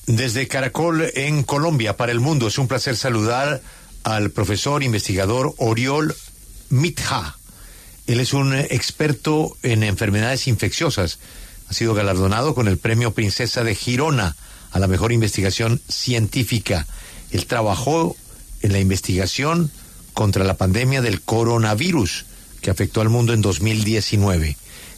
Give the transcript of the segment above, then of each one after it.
Desde Caracol en Colombia para el mundo es un placer saludar al profesor investigador Oriol Mitjà. Él es un experto en enfermedades infecciosas. Ha sido galardonado con el premio Princesa de Girona a la mejor investigación científica. Él trabajó en la investigación contra la pandemia del coronavirus que afectó al mundo en 2019.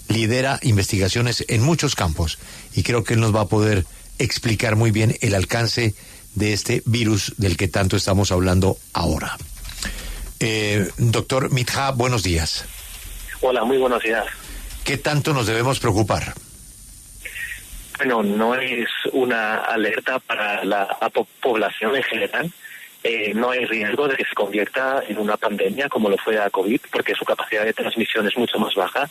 Lidera investigaciones en muchos campos y creo que él nos va a poder explicar muy bien el alcance de este virus del que tanto estamos hablando ahora. Doctor Mitjà, buenos días. Hola, muy buenos días. ¿Qué tanto nos debemos preocupar? Bueno, no es una alerta para la población en general. No hay riesgo de que se convierta en una pandemia como lo fue la COVID, porque su capacidad de transmisión es mucho más baja.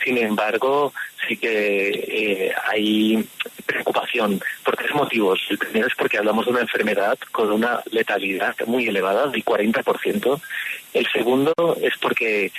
Sin embargo, sí que hay preocupación por tres motivos. El primero es porque hablamos de una enfermedad con una letalidad muy elevada, del 40%. El segundo es porque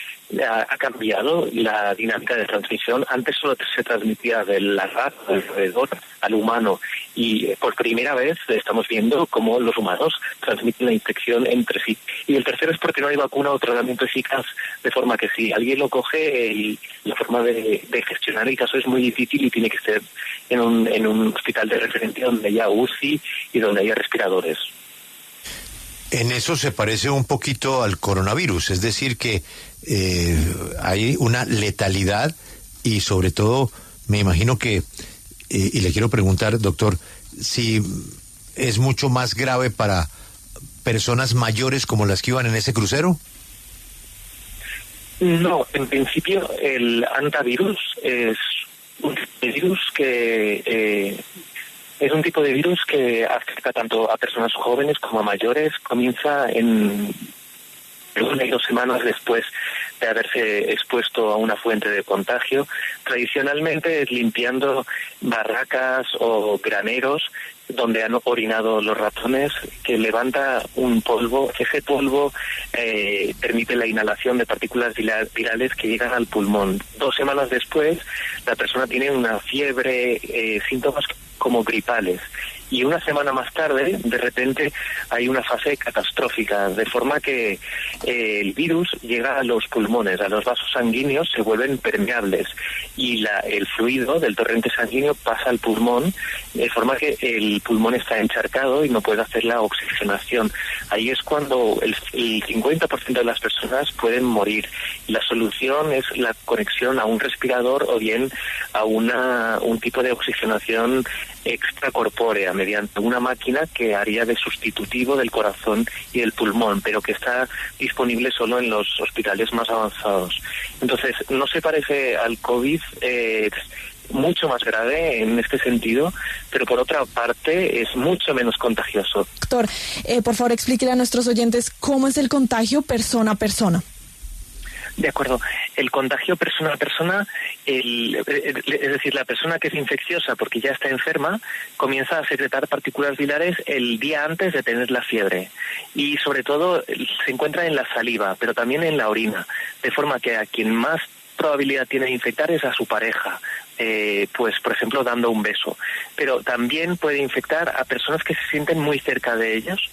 ha cambiado la dinámica de transmisión. Antes solo se transmitía de la rata alrededor al humano y por primera vez estamos viendo cómo los humanos transmiten la infección entre sí. Y el tercero es porque no hay vacuna o tratamiento eficaz, de forma que si alguien lo coge, la forma de gestionar el caso es muy difícil y tiene que ser en un hospital de referencia donde haya UCI y donde haya respiradores. En eso se parece un poquito al coronavirus, es decir que hay una letalidad y sobre todo me imagino que, y le quiero preguntar, doctor, si es mucho más grave para personas mayores como las que iban en ese crucero. No, en principio el antivirus es un virus que es un tipo de virus que afecta tanto a personas jóvenes como a mayores. Comienza en 1 y 2 semanas después de haberse expuesto a una fuente de contagio. Tradicionalmente es limpiando barracas o graneros donde han orinado los ratones, que levanta un polvo. Ese polvo permite la inhalación de partículas virales que llegan al pulmón. 2 semanas después, la persona tiene una fiebre, síntomas como gripales. Y 1 semana más tarde, de repente, hay una fase catastrófica, de forma que el virus llega a los pulmones, a los vasos sanguíneos, se vuelven permeables y el fluido del torrente sanguíneo pasa al pulmón, de forma que el pulmón está encharcado y no puede hacer la oxigenación. Ahí es cuando el 50% de las personas pueden morir. La solución es la conexión a un respirador o bien a un tipo de oxigenación extracorpórea mediante una máquina que haría de sustitutivo del corazón y del pulmón, pero que está disponible solo en los hospitales más avanzados. Entonces, no se parece al COVID, es mucho más grave en este sentido, pero por otra parte es mucho menos contagioso. Doctor, por favor explíquele a nuestros oyentes cómo es el contagio persona a persona. De acuerdo. El contagio persona a persona, es decir, la persona que es infecciosa porque ya está enferma, comienza a secretar partículas virales el día antes de tener la fiebre. Y sobre todo se encuentra en la saliva, pero también en la orina. De forma que a quien más probabilidad tiene de infectar es a su pareja. Pues por ejemplo dando un beso, pero también puede infectar a personas que se sienten muy cerca de ellos,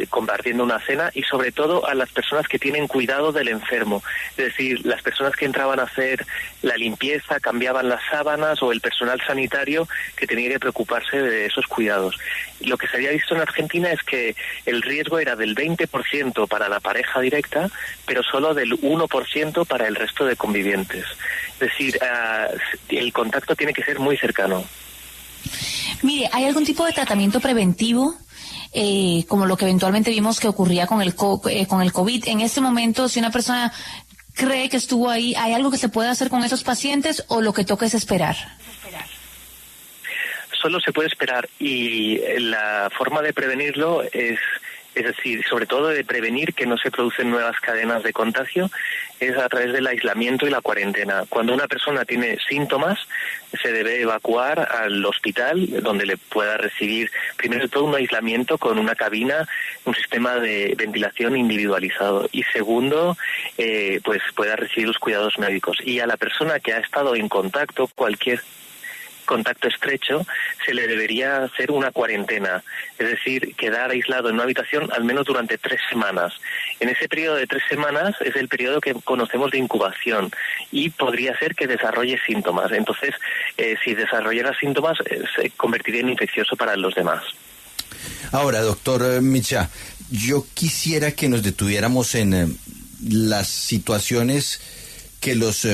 compartiendo una cena, y sobre todo a las personas que tienen cuidado del enfermo, es decir, las personas que entraban a hacer la limpieza, cambiaban las sábanas, o el personal sanitario que tenía que preocuparse de esos cuidados. Lo que se había visto en Argentina es que el riesgo era del 20% para la pareja directa, pero solo del 1% para el resto de convivientes. Es decir, el contacto tiene que ser muy cercano. Mire, ¿hay algún tipo de tratamiento preventivo, como lo que eventualmente vimos que ocurría con el COVID? En este momento, si una persona cree que estuvo ahí, ¿hay algo que se puede hacer con esos pacientes o lo que toca es esperar? Solo se puede esperar, y la forma de prevenirlo es decir, sobre todo de prevenir que no se producen nuevas cadenas de contagio, es a través del aislamiento y la cuarentena. Cuando una persona tiene síntomas, se debe evacuar al hospital, donde le pueda recibir, primero de todo, un aislamiento con una cabina, un sistema de ventilación individualizado, y segundo, pues pueda recibir los cuidados médicos. Y a la persona que ha estado en contacto, cualquier contacto estrecho, se le debería hacer una cuarentena, es decir, quedar aislado en una habitación al menos durante 3 semanas. En ese periodo de 3 semanas es el periodo que conocemos de incubación y podría ser que desarrolle síntomas. Entonces, si desarrollara síntomas, se convertiría en infeccioso para los demás. Ahora, doctor Micha, yo quisiera que nos detuviéramos en las situaciones que los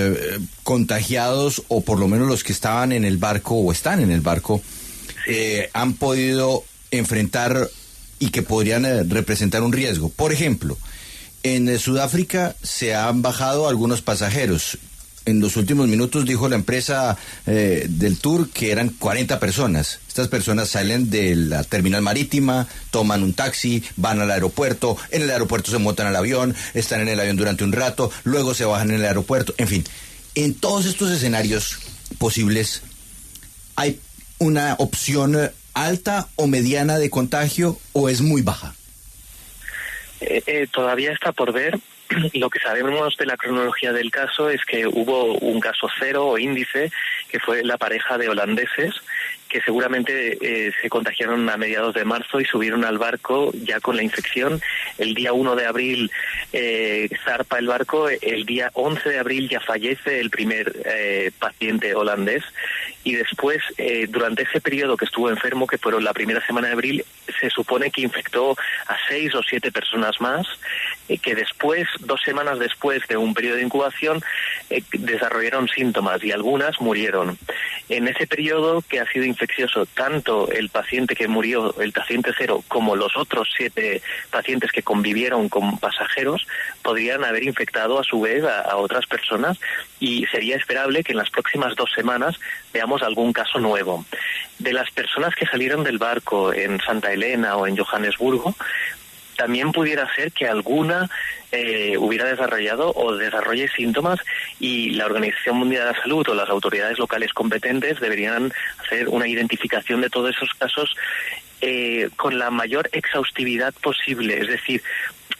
contagiados, o por lo menos los que estaban en el barco o están en el barco, han podido enfrentar y que podrían representar un riesgo. Por ejemplo, en Sudáfrica se han bajado algunos pasajeros. En los últimos minutos dijo la empresa del tour que eran 40 personas. Estas personas salen de la terminal marítima, toman un taxi, van al aeropuerto, en el aeropuerto se montan al avión, están en el avión durante un rato, luego se bajan en el aeropuerto, en fin. En todos estos escenarios posibles, ¿hay una opción alta o mediana de contagio o es muy baja? Todavía está por ver. Lo que sabemos de la cronología del caso es que hubo un caso cero o índice, que fue la pareja de holandeses, que seguramente se contagiaron a mediados de marzo y subieron al barco ya con la infección. El día 1 de abril zarpa el barco, el día 11 de abril ya fallece el primer paciente holandés, y después, durante ese periodo que estuvo enfermo, que fueron la primera semana de abril, se supone que infectó a 6 o 7 personas más, que después, 2 semanas después de un periodo de incubación, desarrollaron síntomas y algunas murieron. En ese periodo, que ha sido infeccioso tanto el paciente que murió, el paciente cero, como los otros 7 pacientes que convivieron con pasajeros, podrían haber infectado a su vez a otras personas, y sería esperable que en las próximas 2 semanas veamos algún caso nuevo. De las personas que salieron del barco en Santa Elena o en Johannesburgo, también pudiera ser que alguna hubiera desarrollado o desarrolle síntomas, y la Organización Mundial de la Salud o las autoridades locales competentes deberían hacer una identificación de todos esos casos con la mayor exhaustividad posible. Es decir,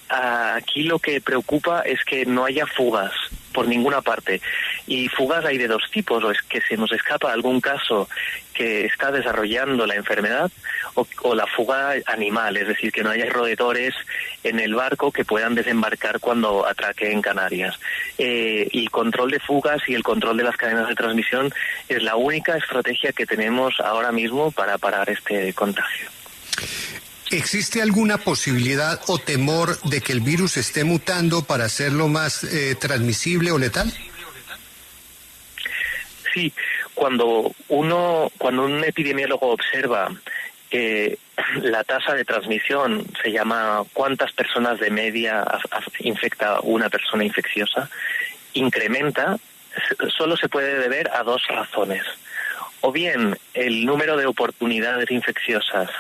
aquí lo que preocupa es que no haya fugas por ninguna parte. Y fugas hay de 2 tipos: o es que se nos escapa algún caso que está desarrollando la enfermedad, o la fuga animal, es decir, que no haya roedores en el barco que puedan desembarcar cuando atraque en Canarias. El control de fugas y el control de las cadenas de transmisión es la única estrategia que tenemos ahora mismo para parar este contagio. ¿Existe alguna posibilidad o temor de que el virus esté mutando para hacerlo más transmisible o letal? Sí, cuando un epidemiólogo observa que la tasa de transmisión, se llama cuántas personas de media infecta una persona infecciosa, incrementa, solo se puede deber a 2 razones. O bien el número de oportunidades infecciosas,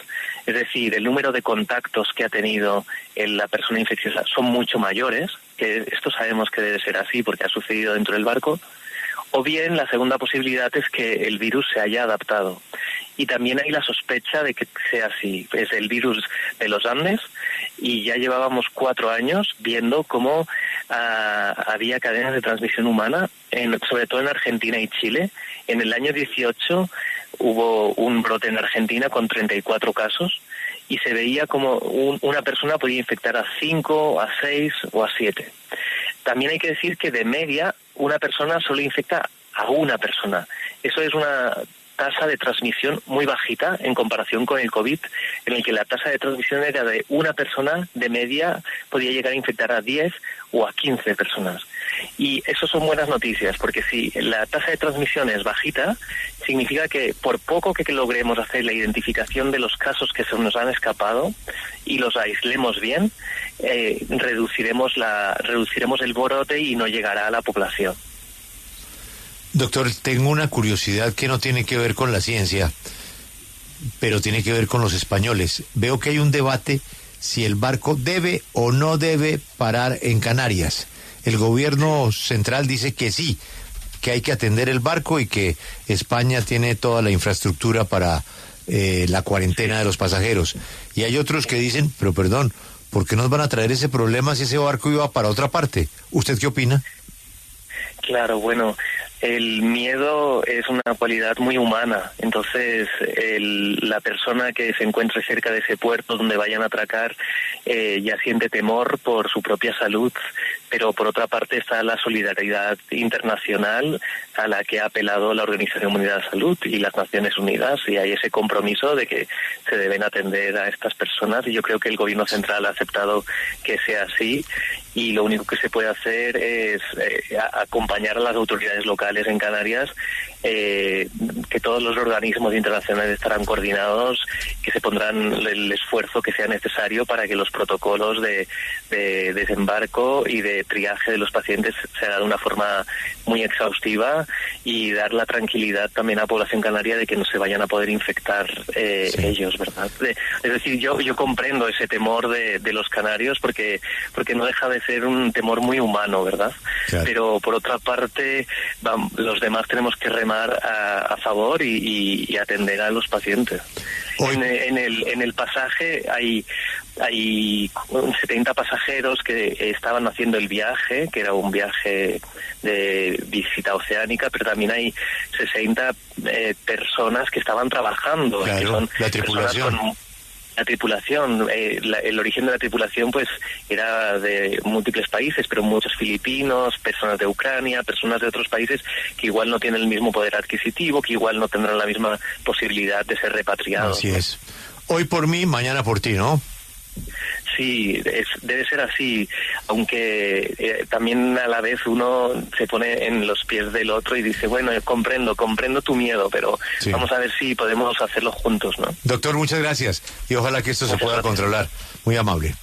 es decir, el número de contactos que ha tenido la persona infecciosa, son mucho mayores, que esto sabemos que debe ser así porque ha sucedido dentro del barco. O bien la segunda posibilidad es que el virus se haya adaptado. Y también hay la sospecha de que sea así. Es el virus de los Andes, y ya llevábamos 4 años viendo cómo había cadenas de transmisión humana, sobre todo en Argentina y Chile. En el año 18 hubo un brote en Argentina con 34 casos, y se veía como una persona podía infectar a 5, a 6 o a 7. También hay que decir que de media una persona solo infecta a una persona. Eso es una tasa de transmisión muy bajita en comparación con el COVID, en el que la tasa de transmisión era de una persona, de media podía llegar a infectar a 10 o a 15 personas. Y eso son buenas noticias, porque si la tasa de transmisión es bajita, significa que por poco que logremos hacer la identificación de los casos que se nos han escapado y los aislemos bien, reduciremos el brote y no llegará a la población. Doctor, tengo una curiosidad que no tiene que ver con la ciencia, pero tiene que ver con los españoles. Veo que hay un debate si el barco debe o no debe parar en Canarias. El gobierno central dice que sí, que hay que atender el barco y que España tiene toda la infraestructura para la cuarentena de los pasajeros. Y hay otros que dicen, pero perdón, ¿por qué nos van a traer ese problema si ese barco iba para otra parte? ¿Usted qué opina? Claro, bueno, el miedo es una cualidad muy humana. Entonces, la persona que se encuentre cerca de ese puerto donde vayan a atracar ya siente temor por su propia salud, pero por otra parte está la solidaridad internacional a la que ha apelado la Organización Mundial de la Salud y las Naciones Unidas, y hay ese compromiso de que se deben atender a estas personas, y yo creo que el Gobierno central ha aceptado que sea así, y lo único que se puede hacer es acompañar a las autoridades locales en Canarias, que todos los organismos internacionales estarán coordinados, que se pondrán el esfuerzo que sea necesario para que los protocolos de desembarco y de triaje de los pacientes se hagan de una forma muy exhaustiva, y dar la tranquilidad también a la población canaria de que no se vayan a poder infectar ellos, ¿verdad? Es decir, yo comprendo ese temor de los canarios porque no deja de ser un temor muy humano, ¿verdad? Claro. Pero por otra parte, los demás tenemos que remar a favor y atender a los pacientes. En el pasaje hay 70 pasajeros que estaban haciendo el viaje, que era un viaje de visita oceánica, pero también hay 60 personas que estaban trabajando, claro, que son la tripulación. La tripulación, el origen de la tripulación pues era de múltiples países, pero muchos filipinos, personas de Ucrania, personas de otros países que igual no tienen el mismo poder adquisitivo, que igual no tendrán la misma posibilidad de ser repatriados. Así es. Hoy por mí, mañana por ti, ¿no? Sí, debe ser así, aunque también a la vez uno se pone en los pies del otro y dice, bueno, comprendo tu miedo, pero sí, vamos a ver si podemos hacerlo juntos, ¿no? Doctor, muchas gracias, y ojalá que esto se pueda controlar. Muy amable.